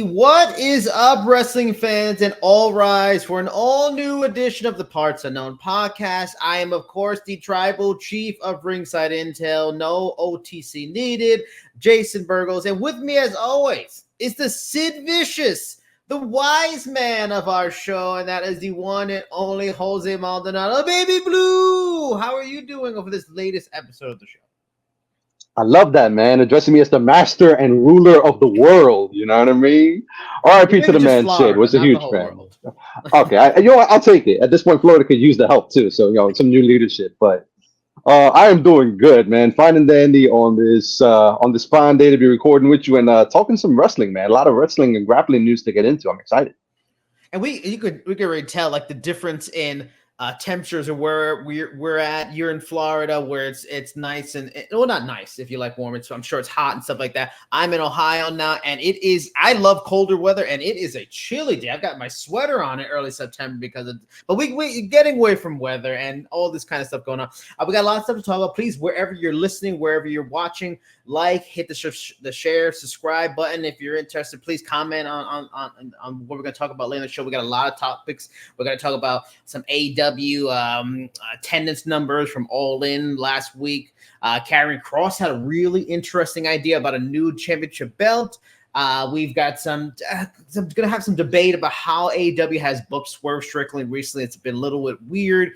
What is up, wrestling fans, and all rise for an all-new edition of the Parts Unknown podcast. I am, of course, the tribal chief of Ringside Intel, no OTC needed, Jason Burgos, and with me, as always, is the Sid Vicious, the wise man of our show, and that is the one and only Jose Maldonado. Baby Blue, how are you doing over this latest episode of the show? I love that, man. Addressing me as the master and ruler of the world. You know what I mean? RIP to the man, Sid. Was a huge fan. World. Okay, I'll take it. At this point, Florida could use the help too. So some new leadership. But I am doing good, man. Fine and dandy on this fine day to be recording with you and talking some wrestling, man. A lot of wrestling and grappling news to get into. I'm excited. And we could already tell like the difference in temperatures of where we're at. You're in Florida where it's nice and well, not nice if you like warm. I'm sure it's hot and stuff like that. I'm in Ohio now, and I love colder weather, and it is a chilly day. I've got my sweater on in early September but we getting away from weather and all this kind of stuff going on. We got a lot of stuff to talk about. Please, wherever you're listening, wherever you're watching, hit the share, subscribe button. If you're interested, please comment on what we're going to talk about later in the show. We got a lot of topics. We're going to talk about some AEW attendance numbers from All In last week. Karrion Kross had a really interesting idea about a new championship belt. We've got going to have some debate about how AEW has booked Swerve Strickland recently. It's been a little bit weird.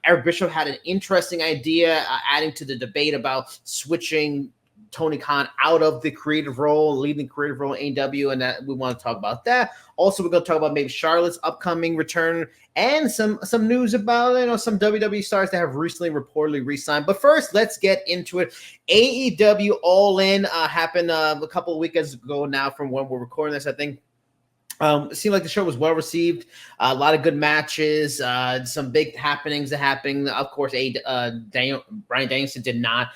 Eric Bischoff had an interesting idea, adding to the debate about switching Tony Khan out of the creative role, leading the creative role in AEW, and that we want to talk about that. Also, we're going to talk about maybe Charlotte's upcoming return and some news about some WWE stars that have recently reportedly re-signed. But first, let's get into it. AEW All In happened a couple of weekends ago now from when we're recording this, I think. It seemed like the show was well received. A lot of good matches, some big happenings that happened. Of course, Bryan Danielson did not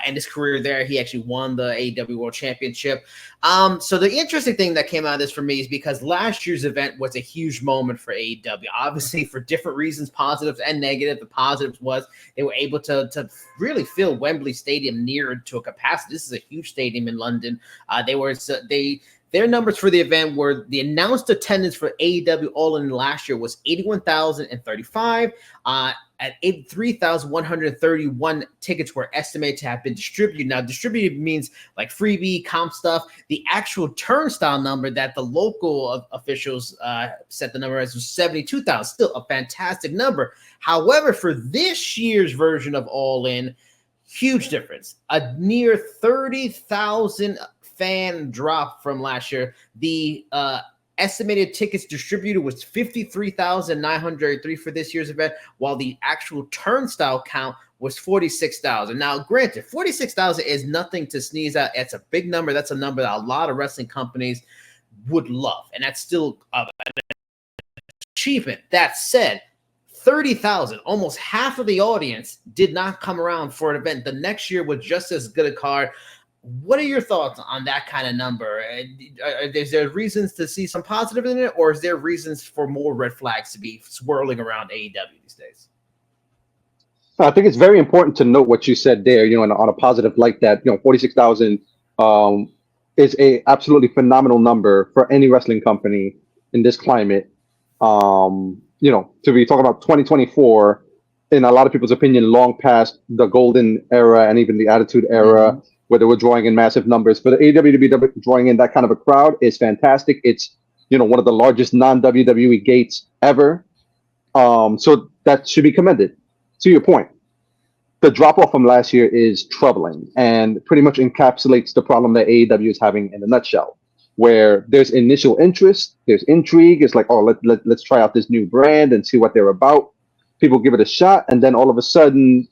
end his career there. He actually won the AEW World Championship. So the interesting thing that came out of this for me is because last year's event was a huge moment for AEW. Obviously, for different reasons, positives and negative. The positives was they were able to really fill Wembley Stadium near to a capacity. This is a huge stadium in London. Their numbers for the event were the announced attendance for AEW All In last year was 81,035. At 83,131 tickets were estimated to have been distributed. Now, distributed means like freebie, comp stuff. The actual turnstile number that the local officials set the number as was 72,000. Still a fantastic number. However, for this year's version of All In, huge difference. A near 30,000 fan drop from last year. The estimated tickets distributed was 53,903 for this year's event, while the actual turnstile count was 46,000. Now, granted, 46,000 is nothing to sneeze at. It's a big number. That's a number that a lot of wrestling companies would love, and that's still an achievement. That said, 30,000, almost half of the audience did not come around for an event. The next year was just as good a card. What are your thoughts on that kind of number? Is there reasons to see some positive in it, or is there reasons for more red flags to be swirling around AEW these days? I think it's very important to note what you said there, on a positive like that. 46,000 is a absolutely phenomenal number for any wrestling company in this climate. To be talking about 2024, in a lot of people's opinion, long past the golden era and even the attitude era, where they were drawing in massive numbers. For the AEW to be drawing in that kind of a crowd is fantastic. It's, one of the largest non-WWE gates ever. So that should be commended. To your point, the drop-off from last year is troubling and pretty much encapsulates the problem that AEW is having in a nutshell, where there's initial interest, there's intrigue. It's like, oh, let's try out this new brand and see what they're about. People give it a shot, and then all of a sudden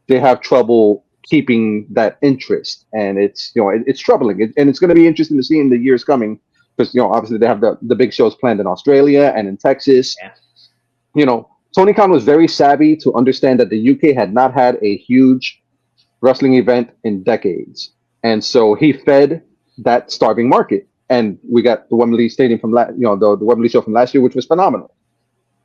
they have trouble keeping that interest, and it's troubling, and it's going to be interesting to see in the years coming, because obviously they have the big shows planned in Australia and in Texas. Tony Khan was very savvy to understand that the UK had not had a huge wrestling event in decades, and so he fed that starving market, and we got the Wembley Stadium from the Wembley show from last year, which was phenomenal.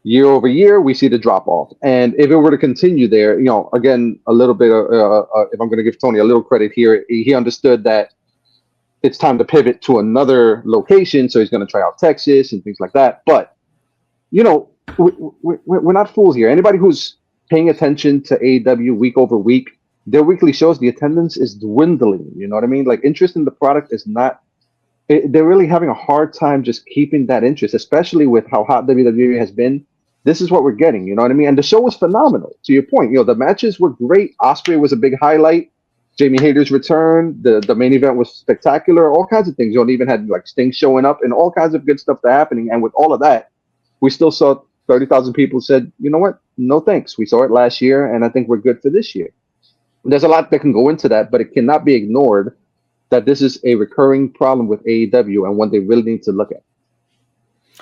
Year over year, we see the drop off, and if it were to continue there, again, a little bit. If I'm going to give Tony a little credit here, he understood that it's time to pivot to another location. So he's going to try out Texas and things like that. But, you know, we're not fools here. Anybody who's paying attention to AEW week over week, their weekly shows, the attendance is dwindling. You know what I mean? Like, interest in the product is not, they're really having a hard time just keeping that interest, especially with how hot WWE has been. This is what we're getting, you know what I mean? And the show was phenomenal. To your point, you know, the matches were great. Osprey was a big highlight. Jamie Hayter's return, the main event was spectacular. All kinds of things. You know, it even had like Sting showing up and all kinds of good stuff happening. And with all of that, we still saw 30,000 people said, you know what? No thanks. We saw it last year, and I think we're good for this year. There's a lot that can go into that, but it cannot be ignored that this is a recurring problem with AEW and one they really need to look at.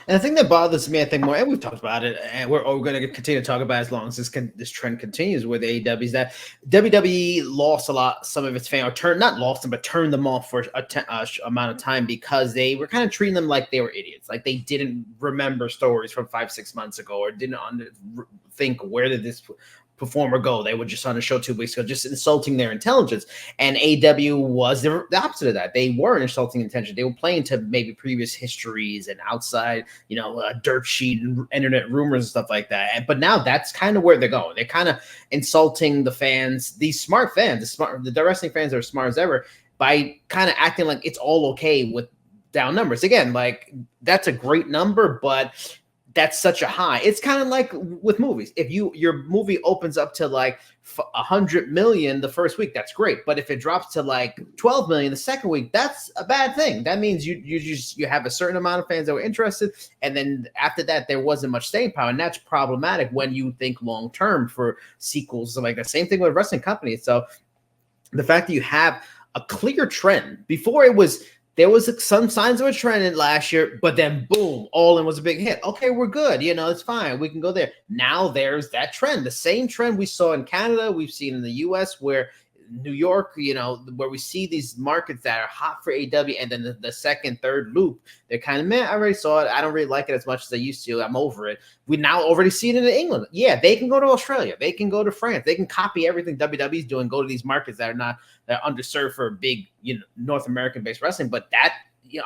And the thing that bothers me, I think more, and we've talked about it, and we're going to continue to talk about it as long as this trend continues with AEW, is that WWE lost some of its fans, or not lost them, but turned them off for a amount of time because they were kind of treating them like they were idiots, like they didn't remember stories from 5-6 months ago, or didn't think, where did this performer go? They were just on a show 2 weeks ago, just insulting their intelligence. And AEW was the opposite of that. They weren't insulting intelligence. They were playing to maybe previous histories and outside, dirt sheet and internet rumors and stuff like that. But now that's kind of where they're going. They're kind of insulting the fans, these smart fans, the wrestling fans are as smart as ever, by kind of acting like it's all okay with down numbers. Again, like, that's a great number, but that's such a high. It's kind of like with movies. If your movie opens up to like 100 million the first week, that's great. But if it drops to like 12 million the second week, that's a bad thing. That means you have a certain amount of fans that were interested, and then after that there wasn't much staying power, and that's problematic when you think long term for sequels. So like the same thing with wrestling companies. So the fact that you have a clear trend before, there was some signs of a trend in last year, but then boom, All In was a big hit. Okay, we're good. It's fine. We can go there. Now there's that trend. The same trend we saw in Canada, we've seen in the US, where New York, where we see these markets that are hot for AEW, and then the second, third loop, they're kind of, man, I already saw it. I don't really like it as much as I used to. I'm over it. We now already see it in England. Yeah, they can go to Australia. They can go to France. They can copy everything WWE's doing, go to these markets that are underserved for big, North American-based wrestling. But that,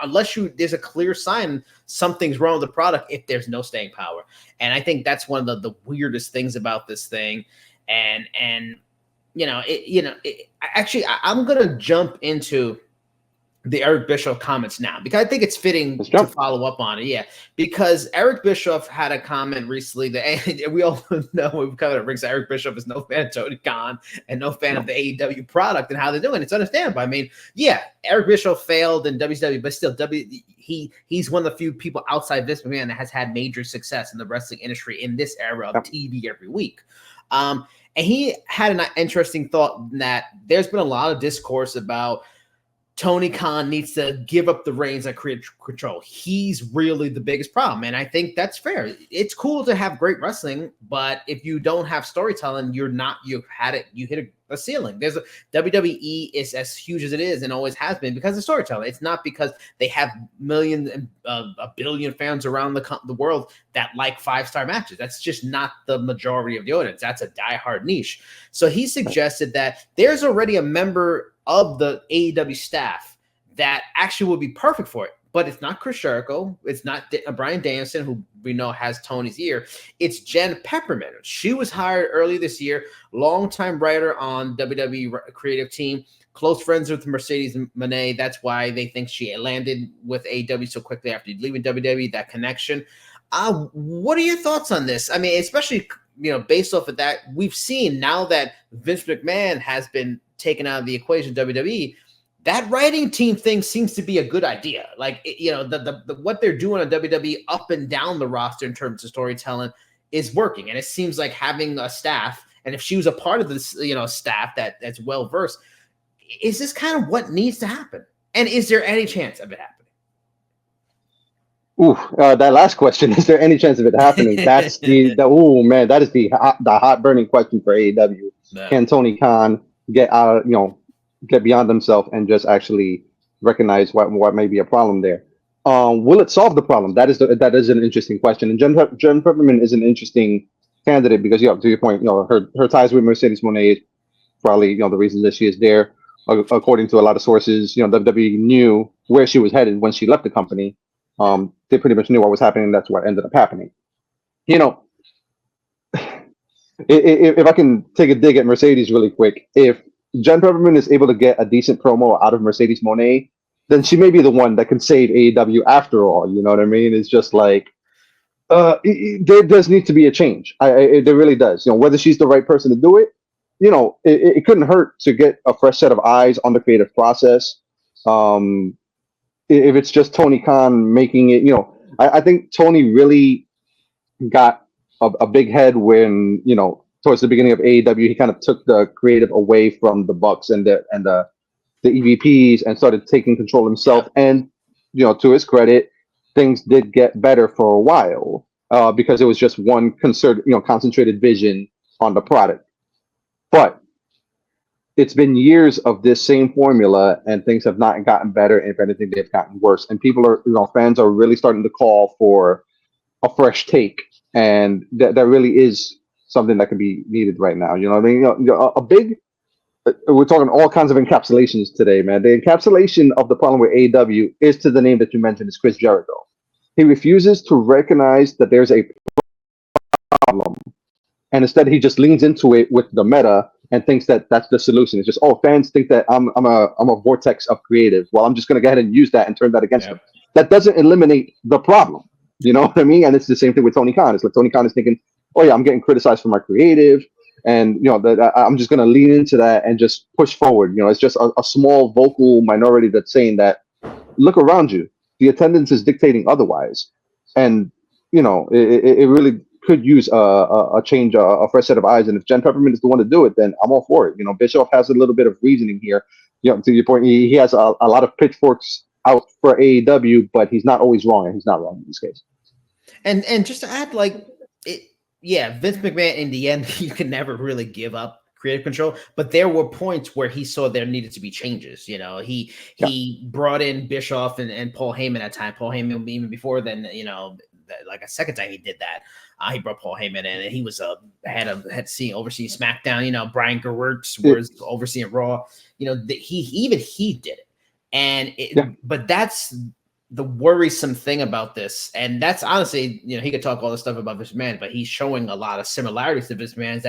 unless there's a clear sign something's wrong with the product, if there's no staying power. And I think that's one of the weirdest things about this thing. And actually, I'm going to jump into the Eric Bischoff comments now, because I think it's fitting to follow up on it. Yeah, because Eric Bischoff had a comment recently that we all know, we've covered at Ringside, Eric Bischoff is no fan of Tony Khan and no fan of the AEW product and how they're doing. It's understandable. I mean, yeah, Eric Bischoff failed in WCW, but still, he's one of the few people outside Vince McMahon that has had major success in the wrestling industry in this era of TV every week. And he had an interesting thought that there's been a lot of discourse about Tony Khan needs to give up the reins and create control. He's really the biggest problem. And I think that's fair. It's cool to have great wrestling, but if you don't have storytelling, you hit a ceiling. WWE is as huge as it is and always has been because of storytelling. It's not because they have millions and a billion fans around the world that like 5-star matches. That's just not the majority of the audience. That's a diehard niche. So he suggested that there's already a member of the AEW staff that actually would be perfect for it. But it's not Chris Jericho. It's not Bryan Danielson, who we know has Tony's ear. It's Jen Pepperman. She was hired early this year, longtime writer on WWE creative team, close friends with Mercedes Moné. That's why they think she landed with AEW so quickly after leaving WWE, that connection. What are your thoughts on this? I mean, especially, based off of that, we've seen now that Vince McMahon has been taken out of the equation, WWE, that writing team thing seems to be a good idea. Like, the what they're doing on WWE up and down the roster in terms of storytelling is working. And it seems like having a staff, and if she was a part of this, staff that's well versed, is this kind of what needs to happen? And is there any chance of it happening? That last question, is there any chance of it happening? That's that is the hot burning question for AEW. No. Can Tony Khan get out, get beyond himself and just actually recognize what may be a problem there? Will it solve the problem? That is an interesting question. And Jen Pepperman is an interesting candidate because, to your point, her ties with Mercedes Moné is probably, the reason that she is there. according to a lot of sources, WWE knew where she was headed when she left the company. They pretty much knew what was happening. That's what ended up happening. You know, if I can take a dig at Mercedes really quick, if Jen Pepperman is able to get a decent promo out of Mercedes Moné, then she may be the one that can save AEW after all. You know what I mean? It's just like there does need to be a change. There really does. Whether she's the right person to do it, it couldn't hurt to get a fresh set of eyes on the creative process. If it's just Tony Khan making it, I think Tony really got a big head when, towards the beginning of AEW, he kind of took the creative away from the Bucks and the EVPs and started taking control himself. And, to his credit, things did get better for a while because it was just one concentrated vision on the product. But it's been years of this same formula, and things have not gotten better. If anything, they've gotten worse. And fans are really starting to call for a fresh take, and that really is something that can be needed right now. You know what I mean? We're talking all kinds of encapsulations today, man. The encapsulation of the problem with AEW is to the name that you mentioned, is Chris Jericho. He refuses to recognize that there's a problem, and instead he just leans into it with the meta and thinks that that's the solution. It's just, fans think that I'm a vortex of creative. Well, I'm just going to go ahead and use that and turn that against them. That doesn't eliminate the problem. You know what I mean? And it's the same thing with Tony Khan. It's like Tony Khan is thinking, oh yeah, I'm getting criticized for my creative, and that I'm just going to lean into that and just push forward. It's just a small vocal minority that's saying that, look around you, the attendance is dictating otherwise, and it really could use a change, a fresh set of eyes. And if Jen Pepperman is the one to do it, then I'm all for it. Bischoff has a little bit of reasoning here. To your point, he has a lot of pitchforks out for AEW, but he's not always wrong, and he's not wrong in this case. And just to add, Vince McMahon, in the end, you can never really give up creative control, but there were points where he saw there needed to be changes. He brought in Bischoff and Paul Heyman at time. Paul Heyman, even before then, like a second time he did that. He brought Paul Heyman in, and he was overseeing SmackDown. Brian Gewirtz was overseeing Raw. He did it, and but that's the worrisome thing about this, and that's honestly, he could talk all this stuff about Vince McMahon, but he's showing a lot of similarities to Vince McMahon.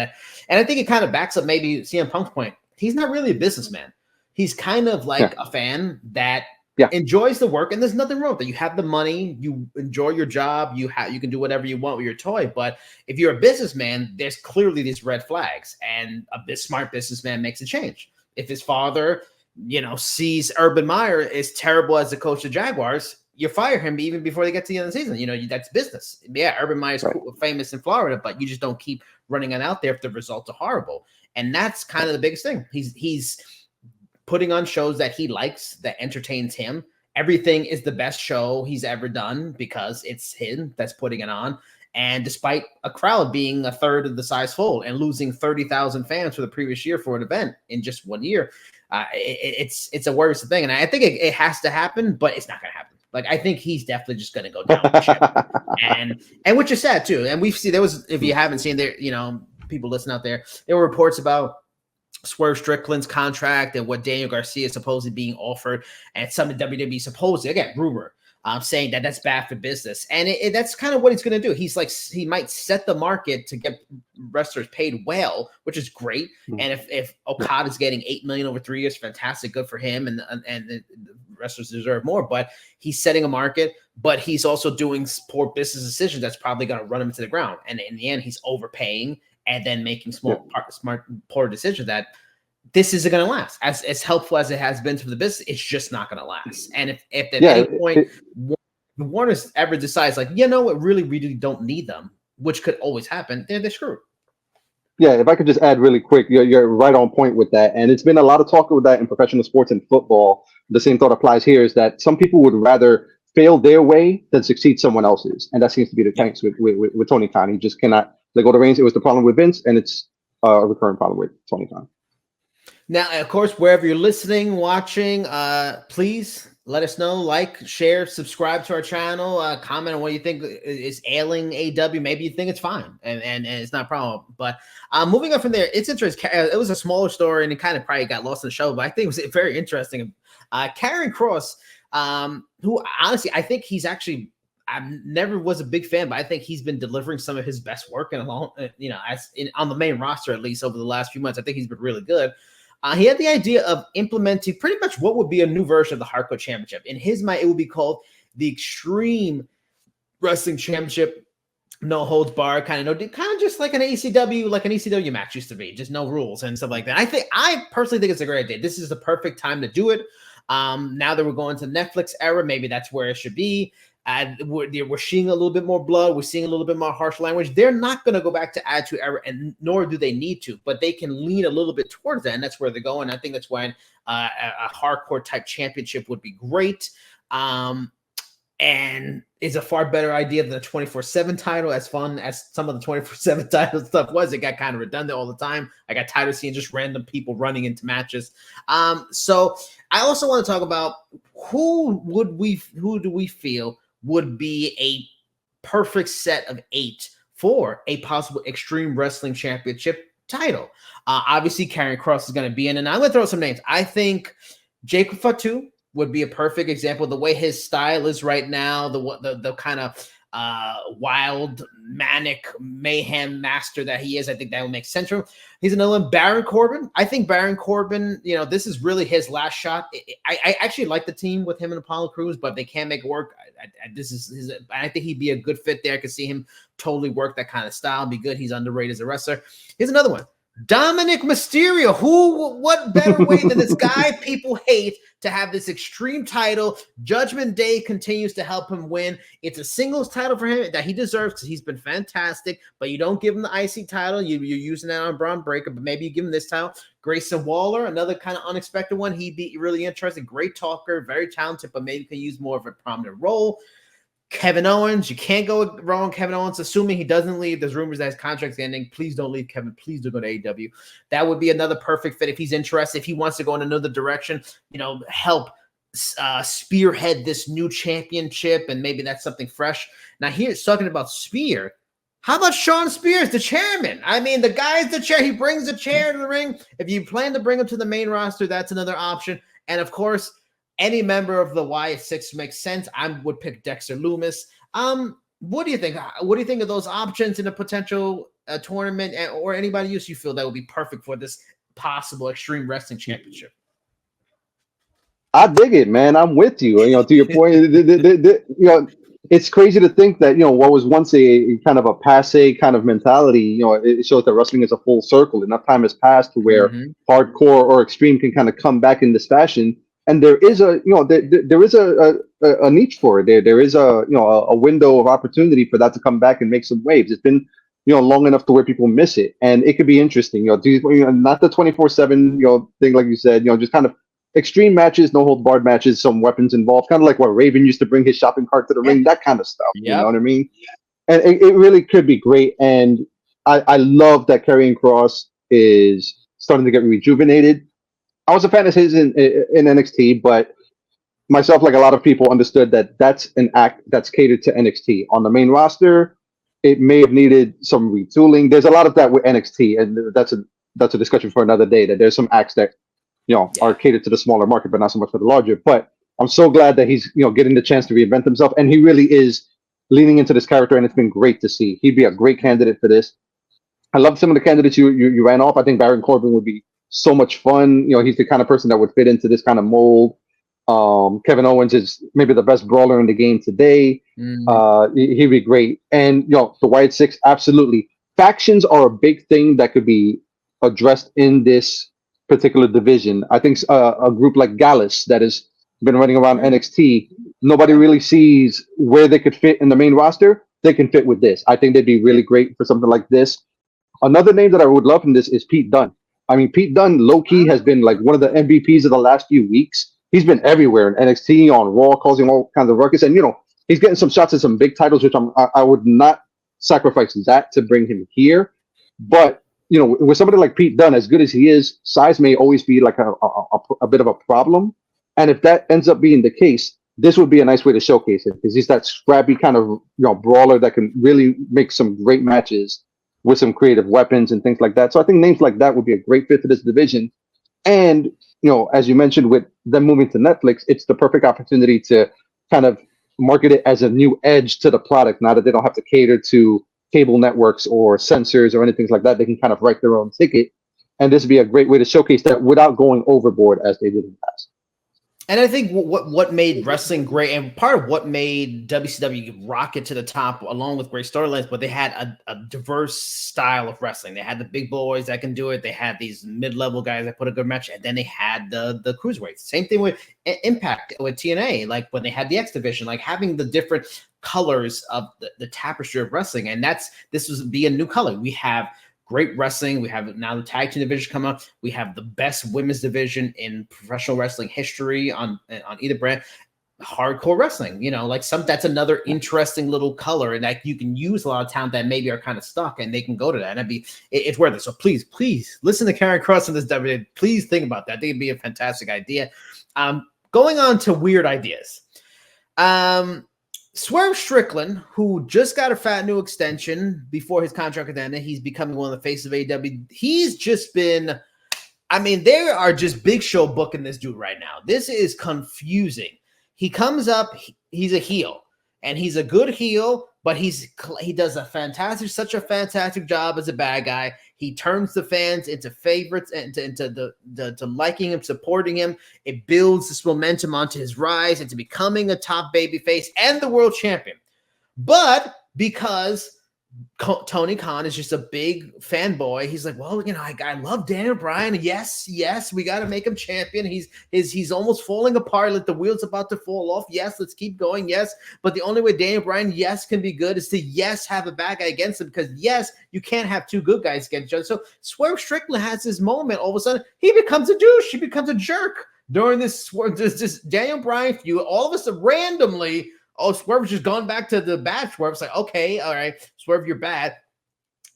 And I think it kind of backs up maybe CM Punk's point. He's not really a businessman. He's kind of like a fan that enjoys the work, and there's nothing wrong with that. You have the money, you enjoy your job, you can do whatever you want with your toy. But if you're a businessman, there's clearly these red flags, and a smart businessman makes a change. If his father, sees Urban Meyer is terrible as a coach of the Jaguars, you fire him even before they get to the end of the season. That's business. Yeah, Urban Meyer's famous in Florida, but you just don't keep running it out there if the results are horrible. And that's kind of the biggest thing. He's putting on shows that he likes, that entertains him. Everything is the best show he's ever done because it's him that's putting it on. And despite a crowd being a third of the size full and losing 30,000 fans for the previous year for an event in just 1 year, it's a worrisome thing. And I think it has to happen, but it's not going to happen. I think he's definitely just going to go down the ship. And which is sad too. And we've seen, there was, if you haven't seen there, people listen out there were reports about Swerve Strickland's contract and what Daniel Garcia is supposedly being offered, and some of WWE supposedly, again, rumor, saying that that's bad for business. And that's kind of what he's going to do. He might set the market to get wrestlers paid well, which is great. Mm-hmm. And if Okada's getting $8 million over 3 years, fantastic, good for him. And the wrestlers deserve more, but he's setting a market, but he's also doing poor business decisions that's probably going to run him into the ground. And in the end, he's overpaying and then making smart, poor decisions that this isn't going to last. As helpful as it has been to the business, it's just not going to last. And if at any point Warner's ever decides, really don't need them, which could always happen, they're screwed. Yeah, if I could just add really quick, you're right on point with that. And it's been a lot of talk with that in professional sports and football. The same thought applies here, is that some people would rather fail their way than succeed someone else's. And that seems to be the case with Tony Khan. He just cannot let go of the reins. It was the problem with Vince, and it's a recurrent problem with Tony Khan. Now, of course, wherever you're listening, watching, please Let us know, like, share, subscribe to our channel, comment on what you think is ailing AEW. Maybe you think it's fine and it's not a problem. But moving on from there, it's interesting. It was a smaller story and it kind of probably got lost in the show, but I think it was very interesting. Karrion Kross, who honestly, I think he's actually, I never was a big fan, but I think he's been delivering some of his best work in a long, on the main roster, at least over the last few months. I think he's been really good. He had the idea of implementing pretty much what would be a new version of the Hardcore Championship. In his mind, it would be called the Extreme Wrestling Championship, no holds barred, kind of just like an ECW match used to be, just no rules and stuff like that. I personally think it's a great idea. This is the perfect time to do it. Now that we're going to the Netflix era, maybe that's where it should be. We're seeing a little bit more blood. We're seeing a little bit more harsh language. They're not going to go back to Attitude Era, and nor do they need to, but they can lean a little bit towards that, and that's where they're going. I think that's why a hardcore type championship would be great. And is a far better idea than the 24/7 title. As fun as some of the 24/7 title stuff was, it got kind of redundant all the time. I got tired of seeing just random people running into matches. So I also want to talk about who do we feel would be a perfect set of 8 for a possible Extreme Wrestling Championship title. Obviously, Karrion Kross is going to be in, and I'm going to throw some names. I think Jacob Fatu would be a perfect example. The way his style is right now, the kind of wild, manic mayhem master that he is, I think that would make sense for him. He's another one. Baron Corbin. I think Baron Corbin, this is really his last shot. I actually like the team with him and Apollo Crews, but they can't make it work. I think he'd be a good fit there. I could see him totally work that kind of style, be good. He's underrated as a wrestler. Here's another one. Dominic Mysterio. What better way than this guy people hate to have this extreme title? Judgment Day continues to help him win. It's a singles title for him that he deserves because he's been fantastic, but you don't give him the IC title. You're using that on Braun Breaker, but maybe you give him this title. Grayson Waller, another kind of unexpected one. He'd be really interesting. Great talker, very talented, but maybe can use more of a prominent role. Kevin Owens, you can't go wrong. Kevin Owens, assuming he doesn't leave. There's rumors that his contract's ending. Please don't leave, Kevin. Please do go to AEW. That would be another perfect fit if he's interested. If he wants to go in another direction, help spearhead this new championship, and maybe that's something fresh. Now, here's talking about Spear. How about Sean Spears, the chairman? I mean, the guy's the chair. He brings the chair to the ring. If you plan to bring him to the main roster, that's another option. And of course, any member of the Y6 makes sense. I would pick Dexter Lumis. What do you think? What do you think of those options in a potential tournament, or anybody else you feel that would be perfect for this possible Extreme Wrestling Championship? I dig it, man. I'm with you. To your point, it's crazy to think that what was once a kind of a passe kind of mentality. It shows that wrestling is a full circle. Enough time has passed to where hardcore or extreme can kind of come back in this fashion. And there is a niche for it. There is a window of opportunity for that to come back and make some waves. It's been long enough to where people miss it, and it could be interesting. Not the 24/7 thing like you said. Just kind of extreme matches, no holds barred matches, some weapons involved, kind of like what Raven used to bring his shopping cart to the ring, that kind of stuff. Yep. You know what I mean? And it really could be great. And I love that Karrion Kross is starting to get rejuvenated. I was a fan of his in NXT, but myself, like a lot of people, understood that that's an act that's catered to NXT. On the main roster, it may have needed some retooling. There's a lot of that with NXT, and that's a discussion for another day. That there's some acts that are catered to the smaller market, but not so much for the larger. But I'm so glad that he's getting the chance to reinvent himself, and he really is leaning into this character, and it's been great to see. He'd be a great candidate for this. I love some of the candidates you ran off. I think Baron Corbin would be so much fun. He's the kind of person that would fit into this kind of mold. Kevin Owens is maybe the best brawler in the game today. He'd be great. And the Y6, absolutely. Factions are a big thing that could be addressed in this particular division. I think a group like Gallus that has been running around NXT, nobody really sees where they could fit in the main roster. They can fit with this. I think they'd be really great for something like this. Another name that I would love from this is Pete Dunne. I mean, Pete Dunne, low-key, has been like one of the MVPs of the last few weeks. He's been everywhere in NXT, on Raw, causing all kinds of ruckus. And, he's getting some shots at some big titles, which I would not sacrifice that to bring him here. But, with somebody like Pete Dunne, as good as he is, size may always be like a bit of a problem. And if that ends up being the case, this would be a nice way to showcase it because he's that scrappy kind of brawler that can really make some great matches with some creative weapons and things like that. So I think names like that would be a great fit for this division. And as you mentioned, with them moving to Netflix, it's the perfect opportunity to kind of market it as a new edge to the product. Now that they don't have to cater to cable networks or censors or anything like that, they can kind of write their own ticket. And this would be a great way to showcase that without going overboard as they did in the past. And I think what made wrestling great, and part of what made WCW rocket to the top, along with great storylines, but they had a diverse style of wrestling. They had the big boys that can do it. They had these mid-level guys that put a good match, and then they had the cruiserweights. Same thing with Impact, with TNA, like when they had the X Division, like having the different colors of the tapestry of wrestling. And this was be a new color. We have great wrestling. We have now the tag team division come up. We have the best women's division in professional wrestling history on either brand. Hardcore wrestling, that's another interesting little color, and that you can use a lot of talent that maybe are kind of stuck, and they can go to that. And it's worth it. So please listen to Karrion Kross in this WWE. Please think about that. I think it'd be a fantastic idea. Going on to weird ideas. Swerve Strickland, who just got a fat new extension before his contract ended, he's becoming one of the faces of AEW. He's just been, they are just big show booking this dude right now. This is confusing. He comes up, he's a heel, and he's a good heel, but he does such a fantastic job as a bad guy. He turns the fans into favorites and into liking him, supporting him. It builds this momentum onto his rise into becoming a top babyface and the world champion. But because Tony Khan is just a big fanboy, he's like, well, I love Daniel Bryan. Yes, we got to make him champion. He's almost falling apart, like the wheel's about to fall off. Yes, let's keep going. Yes, but the only way Daniel Bryan, can be good is to have a bad guy against him, because you can't have two good guys against each other. So Swerve Strickland has this moment. All of a sudden, he becomes a douche. He becomes a jerk during this Daniel Bryan feud. All of a sudden, randomly, Swerve's just gone back to the bad Swerve. It's like, okay, all right, Swerve, you're bad.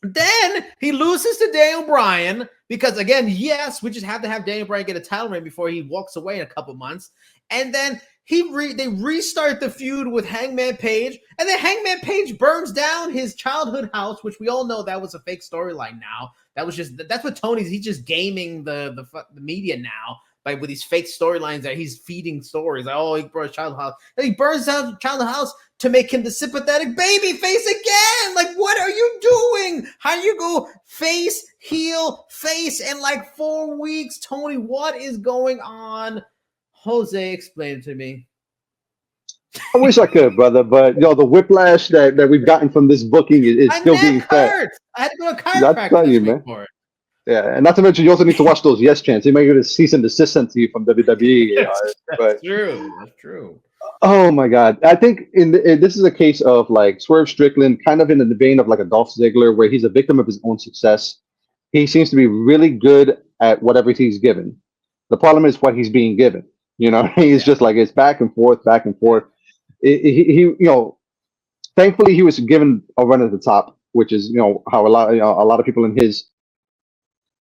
Then he loses to Daniel Bryan because, again, we just have to have Daniel Bryan get a title reign before he walks away in a couple months. And then they restart the feud with Hangman Page, and then Hangman Page burns down his childhood house, which we all know that was a fake storyline now. That's what he's just gaming the media now. With these fake storylines that he's feeding stories. Like, he burned childhood house. And he burns down childhood house to make him the sympathetic baby face again. Like, what are you doing? How do you go face, heel, face in like 4 weeks? Tony, what is going on? Jose, explain it to me. I wish I could, brother, but the whiplash that we've gotten from this booking is still being felt. I had to go to chiropractor this week for it. Yeah, and not to mention, you also need to watch those yes chants. You might get a cease and desist sent to you from WWE. That's true. That's true. Oh my God! I think this is a case of like Swerve Strickland, kind of in the vein of like a Dolph Ziggler, where he's a victim of his own success. He seems to be really good at whatever he's given. The problem is what he's being given. He's just like, it's back and forth, back and forth. Thankfully he was given a run at the top, which is how a lot of people in his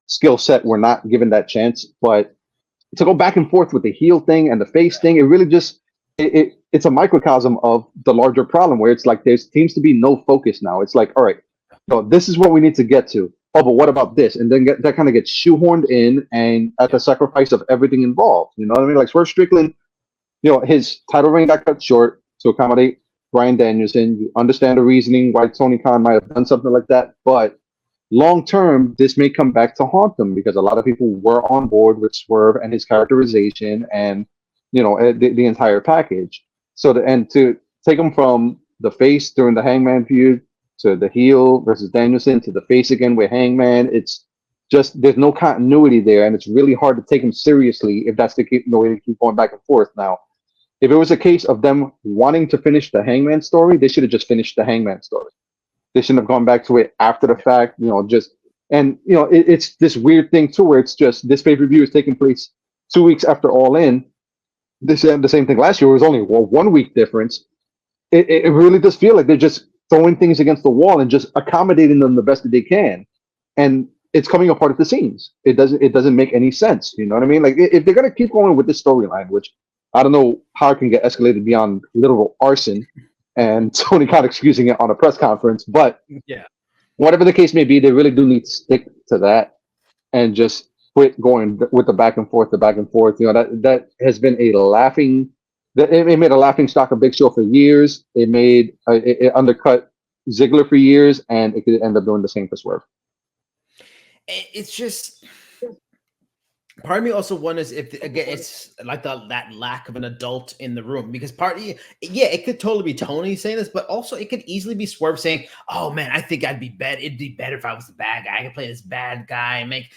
skill set were not given that chance. But to go back and forth with the heel thing and the face thing, it really just it's a microcosm of the larger problem, where it's like there seems to be no focus now. It's like, all right, this is what we need to get to. Oh, but what about this? And then that kind of gets shoehorned in, and at the sacrifice of everything involved. You know what I mean? Like Swerve Strickland, his title reign got cut short to accommodate Bryan Danielson. You understand the reasoning why Tony Khan might have done something like that, but long term, this may come back to haunt them, because a lot of people were on board with Swerve and his characterization and the entire package. So to take him from the face during the Hangman feud to the heel versus Danielson to the face again with Hangman, it's just there's no continuity there, and it's really hard to take him seriously if that's the way to keep going back and forth. Now, if it was a case of them wanting to finish the Hangman story, they should have just finished the Hangman story. They shouldn't have gone back to it after the fact, it's this weird thing too, where it's just this pay-per-view is taking place 2 weeks after All In. This had the same thing last year. It was only 1 week difference. It really does feel like they're just throwing things against the wall and just accommodating them the best that they can, and it's coming apart at the seams. It doesn't make any sense. You know what I mean? Like, if they're gonna keep going with this storyline, which I don't know how it can get escalated beyond literal arson, and Tony Khan excusing it on a press conference. But Yeah. whatever the case may be, they really do need to stick to that and just quit going with the back and forth, the back and forth. You know, that has been a laughing. It made a laughing stock of Big Show for years. It undercut Ziggler for years, and it could end up doing the same for Swerve. It's just. Part of me also wonders if, again, it's like that lack of an adult in the room, because it could totally be Tony saying this, but also it could easily be Swerve saying, "Oh man, I think I'd be better. It'd be better if I was the bad guy. I could play this bad guy and make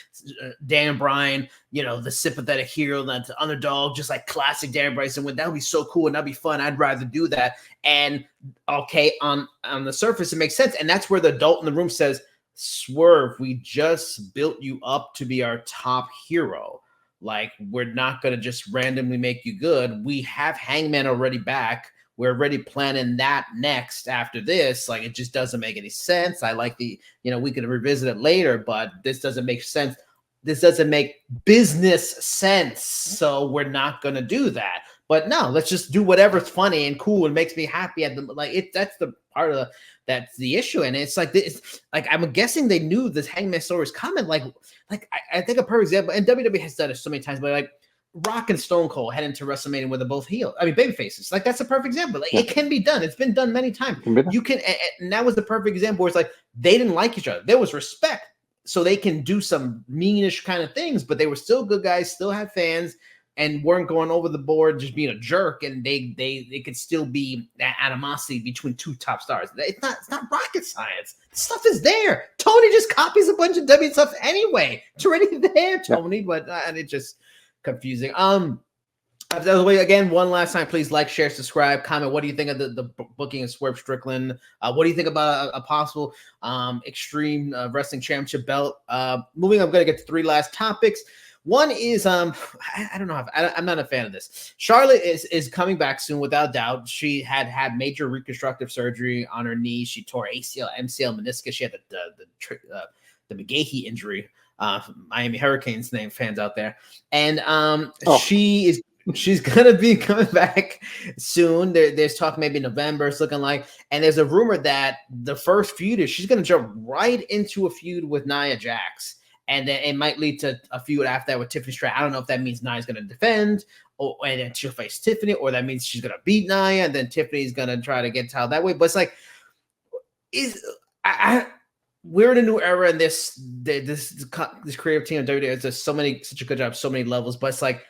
Dan Bryan, the sympathetic hero, the underdog, just like classic Dan Bryan. And that would be so cool and that'd be fun. I'd rather do that." And okay, on the surface, it makes sense, and that's where the adult in the room says, "Swerve, we just built you up to be our top hero. Like, we're not going to just randomly make you good. We have Hangman already back. We're already planning that next after this. Like, it just doesn't make any sense. I like we could revisit it later, but this doesn't make sense. This doesn't make business sense. So we're not going to do that. But no, let's just do whatever's funny and cool and makes me happy that's the part of that's the issue. And it's like this, like, I'm guessing they knew this Hangman story was coming. Like I think a perfect example, and WWE has done it so many times, but like Rock and Stone Cold head into WrestleMania where they're both heel. I mean, baby faces. Like, that's a perfect example. Like, it can be done. It's been done many times. You can, and that was the perfect example where it's like they didn't like each other. There was respect, so they can do some meanish kind of things, but they were still good guys, still had fans, and weren't going over the board just being a jerk, and they could still be that animosity between two top stars. It's not rocket science. The stuff is there. Tony just copies a bunch of W stuff anyway. It's already there, Tony, but and it's just confusing. By the way, again, one last time, please like, share, subscribe, comment. What do you think of the booking of Swerve Strickland? What do you think about a possible Extreme Wrestling Championship belt? Moving, I'm going to get to three last topics. One is I don't know. I'm not a fan of this. Charlotte is coming back soon, without doubt. She had major reconstructive surgery on her knee. She tore ACL, MCL, meniscus. She had the McGahee injury. Miami Hurricanes name fans out there, and she's gonna be coming back soon. There's talk maybe November. It's looking like, and there's a rumor that the first feud is she's gonna jump right into a feud with Nia Jax. And then it might lead to a feud after that with Tiffany Stratton. I don't know if that means Nia's going to defend, and then she'll face Tiffany, or that means she's going to beat Nia, and then Tiffany's going to try to get titled that way. But it's like, we're in a new era, and this creative team of WWE does such a good job, so many levels. But it's like,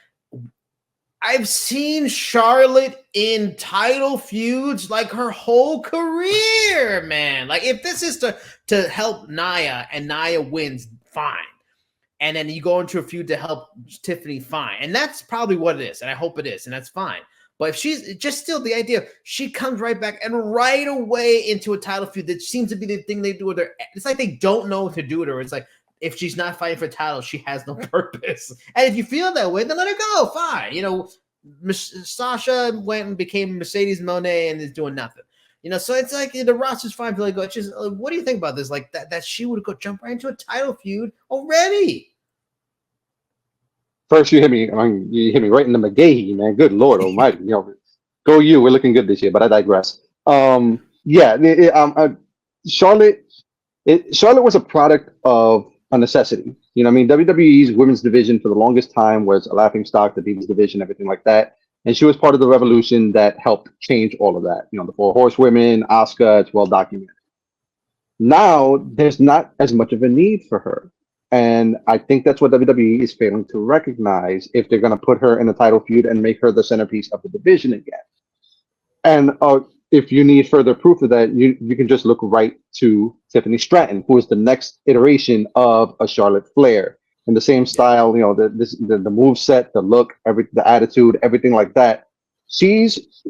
I've seen Charlotte in title feuds like her whole career, man. Like, if this is to help Nia and Nia wins, fine. And then you go into a feud to help Tiffany, fine. And that's probably what it is. And I hope it is. And that's fine. But if she's just still the idea, she comes right back and right away into a title feud that seems to be the thing they do with her. It's like they don't know what to do with her. It's like, if she's not fighting for a title, she has no purpose. And if you feel that way, then let her go. Fine. Sasha went and became Mercedes Moné and is doing nothing. So it's like the roster's fine. Like, it's just, what do you think about this? Like that she would go jump right into a title feud already. First, you hit me right in the McGahee, man. Good Lord Almighty. Go you. We're looking good this year, but I digress. Charlotte was a product of a necessity. WWE's women's division for the longest time was a laughingstock, the Divas division, everything like that. And she was part of the revolution that helped change all of that. The Four Horsewomen, Asuka, it's well documented. Now, there's not as much of a need for her. And I think that's what WWE is failing to recognize if they're going to put her in a title feud and make her the centerpiece of the division again. And if you need further proof of that, you can just look right to Tiffany Stratton, who is the next iteration of a Charlotte Flair. In the same style, the move set, the look, the attitude, everything like that. She's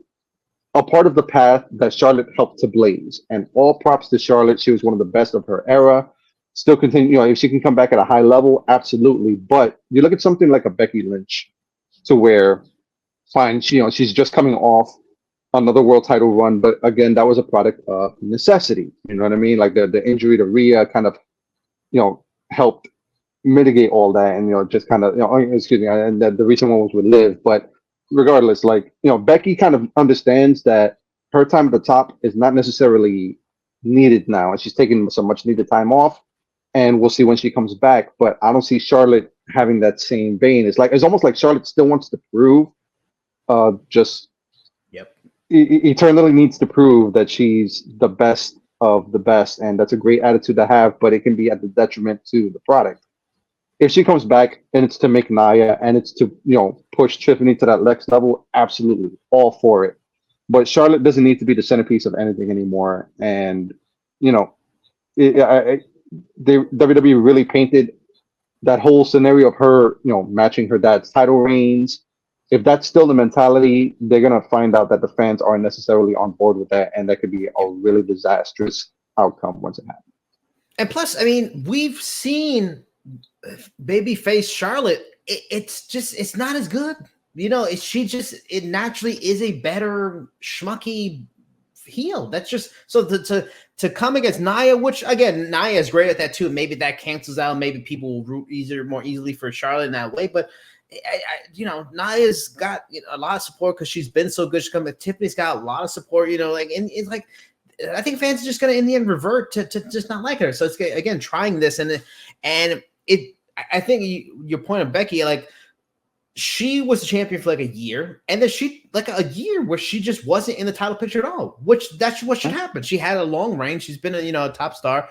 a part of the path that Charlotte helped to blaze. And all props to Charlotte. She was one of the best of her era. Still continue, if she can come back at a high level, absolutely. But you look at something like a Becky Lynch, to where, fine, she's just coming off another world title run, but again, that was a product of necessity. You know what I mean? Like the injury to Rhea kind of, helped mitigate all that, and just kind of, excuse me, and the recent one was with Liv, but regardless, like, Becky kind of understands that her time at the top is not necessarily needed now, and she's taking some much needed time off. And we'll see when she comes back. But I don't see Charlotte having that same vein. It's almost like Charlotte still wants to prove, just Yep. eternally needs to prove that she's the best of the best, and that's a great attitude to have. But it can be at the detriment to the product. If she comes back and it's to make Nia and it's to push Tiffany to that next level, absolutely all for it. But Charlotte doesn't need to be the centerpiece of anything anymore. And you know, WWE really painted that whole scenario of her, matching her dad's title reigns. If that's still the mentality, they're gonna find out that the fans aren't necessarily on board with that, and that could be a really disastrous outcome once it happens. And plus, I mean, we've seen babyface Charlotte. It's not as good. It naturally is a better schmucky heel. That's just so to come against Nia, which again, Nia is great at that too. Maybe that cancels out. Maybe people will root more easily for Charlotte in that way. But Nia's got a lot of support because she's been so good. She's come. Tiffany's got a lot of support. And it's like I think fans are just gonna in the end revert to just not like her. So it's again trying this and it. I think your point of Becky, like, she was a champion for like a year, and then she like a year where she just wasn't in the title picture at all, which that's what should happen. She had a long reign. She's been a top star.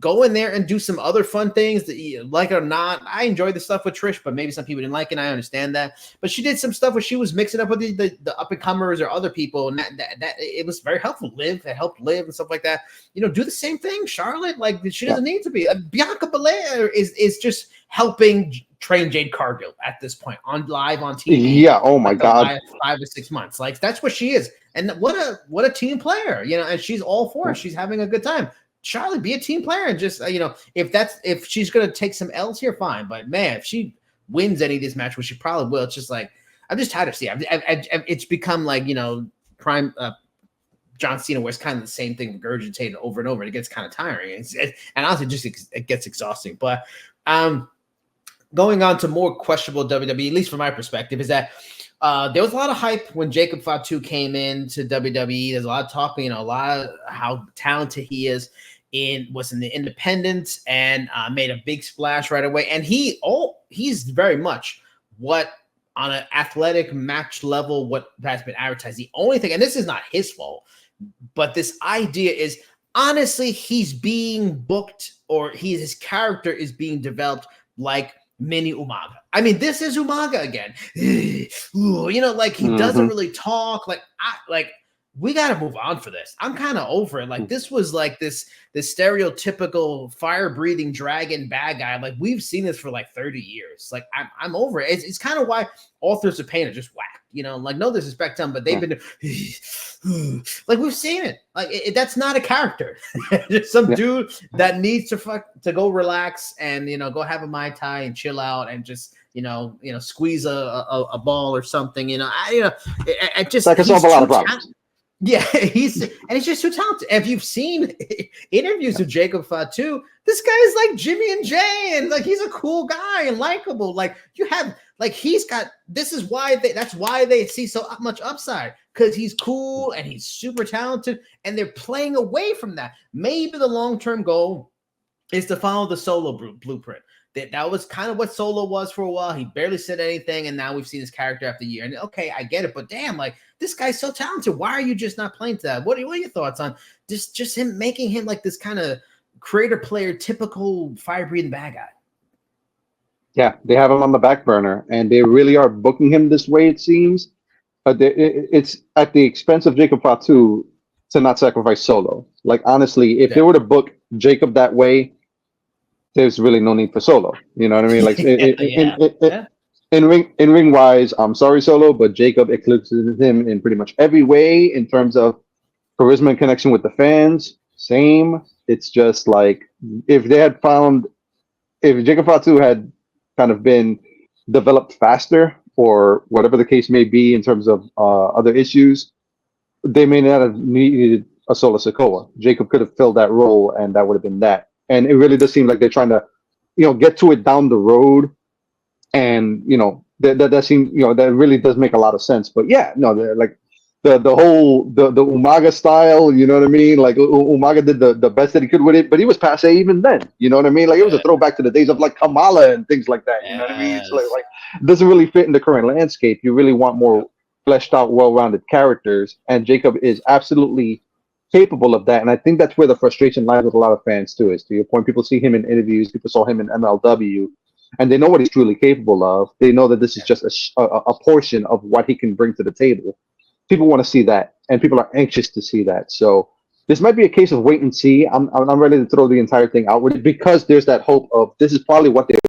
Go in there and do some other fun things that you like it or not. I enjoyed the stuff with Trish, but maybe some people didn't like it. And I understand that, but she did some stuff where she was mixing up with the up and comers or other people, and that it was very helpful. It helped Liv and stuff like that. Do the same thing, Charlotte. Like she doesn't need to be. Bianca Belair is just helping train Jade Cargill at this point live on TV. Yeah. Oh my God. 5 to 6 months. Like that's what she is. And what a team player, and she's all for it. She's having a good time. Charlotte, be a team player and just, if she's going to take some L's here, fine. But man, if she wins any of these matches, which she probably will, it's just like, I'm just tired of seeing it's become like, prime John Cena, where it's kind of the same thing regurgitated over and over. And it gets kind of tiring. And honestly, it gets exhausting. But, going on to more questionable WWE, at least from my perspective, is that there was a lot of hype when Jacob Fatu came into WWE. There's a lot of talk, a lot of how talented he is. Was in the independents and made a big splash right away. And he's very much what on an athletic match level, what has been advertised. The only thing, and this is not his fault, but this idea is honestly, he's being booked or his character is being developed like mini Umaga. I mean, this is Umaga again. Like he doesn't really talk. We got to move on for this. I'm kind of over it. Like this was like this stereotypical fire breathing dragon bad guy. Like we've seen this for like 30 years. Like I'm over it. It's kind of why authors of pain are just whacked. Like no disrespect to them, but they've been like we've seen it. Like that's not a character. Just some dude that needs to go relax and go have a Mai Tai and chill out and just squeeze a ball or something. I just that can solve a lot of problems. Yeah, he's just too talented. If you've seen interviews with Jacob Fatu, this guy is like Jimmy and Jay, and like he's a cool guy and likable. Like you have, like he's got. That's why they see so much upside because he's cool and he's super talented, and they're playing away from that. Maybe the long-term goal is to follow the Solo blueprint. That was kind of what Solo was for a while. He barely said anything, and now we've seen his character after a year. And okay, I get it, but damn, like this guy's so talented. Why are you just not playing to that? What are your thoughts on just him making him like this kind of creator player, typical fire breathing bad guy? Yeah, they have him on the back burner, and they really are booking him this way. It seems, it's at the expense of Jacob Fatu to not sacrifice Solo. Like honestly, if they were to book Jacob that way, there's really no need for Solo. You know what I mean? Like in ring wise, I'm sorry, Solo, but Jacob eclipses him in pretty much every way in terms of charisma and connection with the fans. Same. It's just like if Jacob Fatu had kind of been developed faster or whatever the case may be in terms of other issues, they may not have needed a Solo Sikoa. Jacob could have filled that role, and that would have been that. And it really does seem like they're trying to, get to it down the road and, that seems, that really does make a lot of sense. But yeah, no, like the whole the Umaga style, you know what I mean? Like Umaga did the best that he could with it, but he was passe even then. You know what I mean? Like it was a Yeah. throwback to the days of like Kamala and things like that. You know what I mean? It's Yes. like it doesn't really fit in the current landscape. You really want more fleshed out, well-rounded characters, and Jacob is absolutely capable of that. And I think that's where the frustration lies with a lot of fans too. Is to your point, people see him in interviews, people saw him in MLW, and they know what he's truly capable of. They know that this is just a portion of what he can bring to the table. People want to see that, and people are anxious to see that. So this might be a case of wait and see. I'm ready to throw the entire thing out with it because there's that hope of this is probably what they're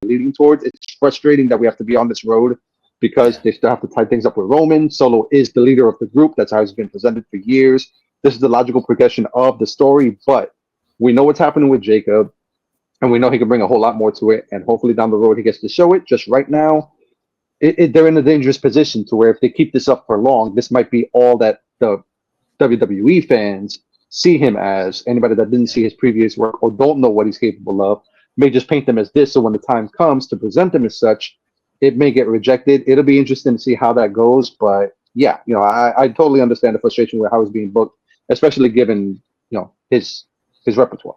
leading towards. It's frustrating that we have to be on this road because they still have to tie things up with Roman. Solo is the leader of the group. That's how he's been presented for years. This is the logical progression of the story, but we know what's happening with Jacob, and we know he can bring a whole lot more to it. And hopefully down the road he gets to show it. Just right now, they're in a dangerous position to where if they keep this up for long, this might be all that the WWE fans see him as. Anybody that didn't see his previous work or don't know what he's capable of may just paint them as this. So when the time comes to present him as such, it may get rejected. It'll be interesting to see how that goes. But yeah, I totally understand the frustration with how he's being booked, especially given his repertoire.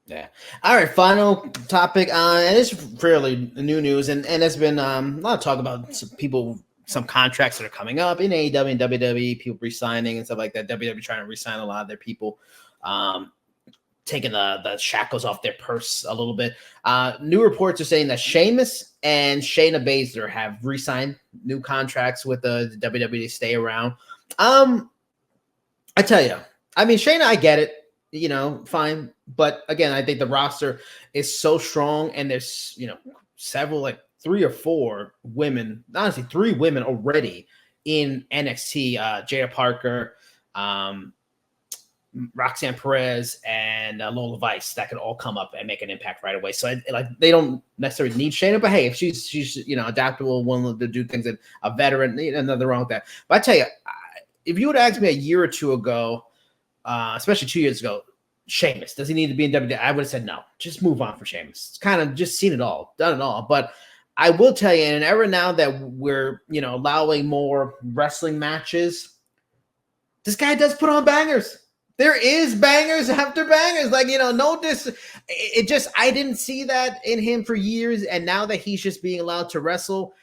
Yeah. All right. Final topic. And it's fairly new news, and there's been a lot of talk about some contracts that are coming up in AEW and WWE, people resigning and stuff like that. WWE trying to resign a lot of their people, taking the shackles off their purse a little bit. New reports are saying that Sheamus and Shayna Baszler have re-signed new contracts with the WWE to stay around. I tell you, I mean, Shayna, I get it. Fine. But again, I think the roster is so strong, and there's, several, like 3 or 4 women, honestly, 3 women already in NXT, Jada Parker, Roxanne Perez, and Lola Vice that could all come up and make an impact right away. So they don't necessarily need Shayna, but hey, if she's adaptable, willing to do things, and a veteran, nothing wrong with that. But I tell you, if you would ask me a year or two ago, especially 2 years ago, Sheamus, does he need to be in WWE? I would have said no. Just move on for Sheamus. It's kind of just seen it all, done it all. But I will tell you, in an era now that we're, allowing more wrestling matches, this guy does put on bangers. There is bangers after bangers. Like, I didn't see that in him for years. And now that he's just being allowed to wrestle,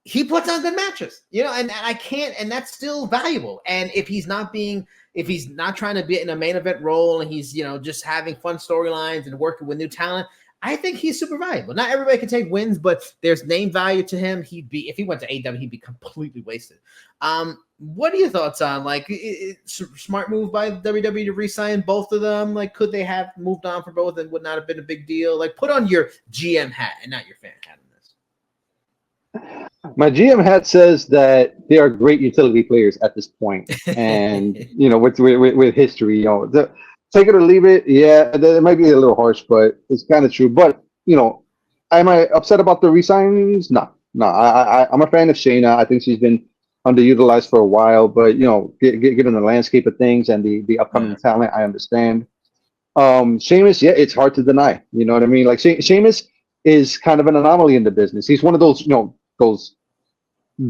he puts on good matches, and I can't, and that's still valuable. And if he's not trying to be in a main event role, and he's, just having fun storylines and working with new talent, I think he's super valuable. Not everybody can take wins, but there's name value to him. If he went to AEW, he'd be completely wasted. What are your thoughts on, like, smart move by WWE to re-sign both of them? Like, could they have moved on for both and would not have been a big deal? Like, put on your GM hat and not your fan hat. My GM hat says that they are great utility players at this point, and with history, take it or leave it. Yeah, it might be a little harsh, but it's kind of true. But am I upset about the re-signings? No. I'm a fan of Shayna. I think she's been underutilized for a while, but given the landscape of things and the upcoming talent, I understand. Sheamus, yeah, it's hard to deny. You know what I mean? Like Sheamus is kind of an anomaly in the business. He's one of those, those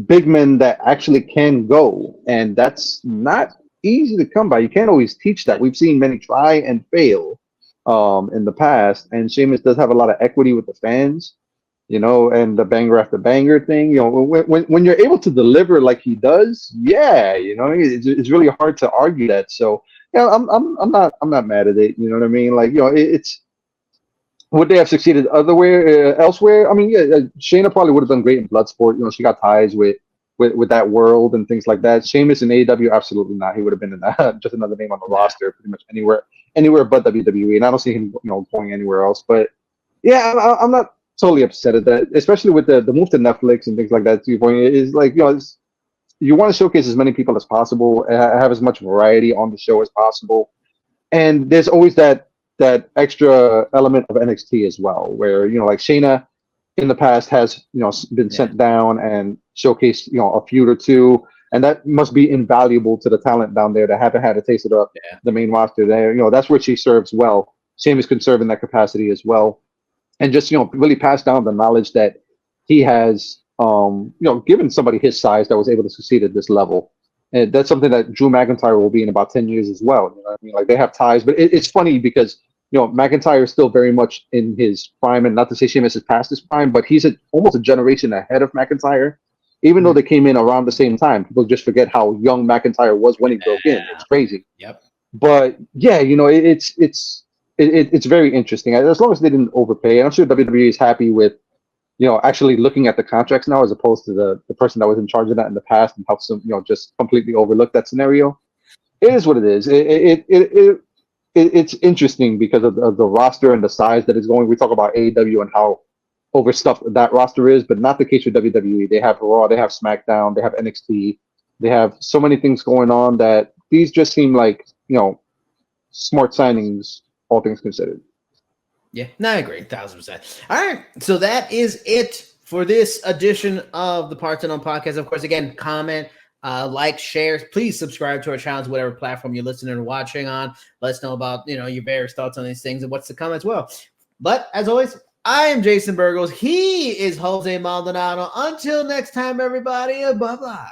big men that actually can go, and that's not easy to come by. You can't always teach that. We've seen many try and fail in the past, and Sheamus does have a lot of equity with the fans, and the banger after banger thing. When you're able to deliver like he does, yeah, it's really hard to argue that. So I'm not mad at it. You know what I mean? Like it's. Would they have succeeded elsewhere? I mean, yeah, Shayna probably would have done great in Bloodsport. She got ties with that world and things like that. Sheamus in AEW, absolutely not. He would have been just another name on the roster, pretty much anywhere but WWE. And I don't see him, going anywhere else. But yeah, I'm not totally upset at that, especially with the move to Netflix and things like that. To your point, is like you want to showcase as many people as possible, have as much variety on the show as possible, and there's always that extra element of NXT as well, where like Shayna in the past has been sent down and showcased a feud or two, and that must be invaluable to the talent down there that haven't had a taste of the main roster there. That's where she serves well. Sheamus can serve in that capacity as well, and just really pass down the knowledge that he has, given somebody his size that was able to succeed at this level. And that's something that Drew McIntyre will be in about 10 years as well. You know what I mean? Like they have ties, but it's funny because, McIntyre is still very much in his prime, and not to say Sheamus is past his prime, but he's almost a generation ahead of McIntyre. Even though they came in around the same time, people just forget how young McIntyre was when he broke in. It's crazy. Yep. But yeah, it's very interesting. As long as they didn't overpay, and I'm sure WWE is happy with, actually looking at the contracts now as opposed to the person that was in charge of that in the past and helps them, just completely overlook that scenario. It is what it is. It's interesting because of the roster and the size that is going. We talk about AEW and how overstuffed that roster is, but not the case with WWE. They have Raw, they have SmackDown, they have NXT, they have so many things going on that these just seem like, smart signings, all things considered. Yeah, no, I agree, 1,000%. All right, so that is it for this edition of the Parts Unknown podcast. Of course, again, comment, like, share. Please subscribe to our channels, whatever platform you're listening or watching on. Let us know about your various thoughts on these things and what's to come as well. But as always, I am Jason Burgos. He is Jose Maldonado. Until next time, everybody. Bye bye.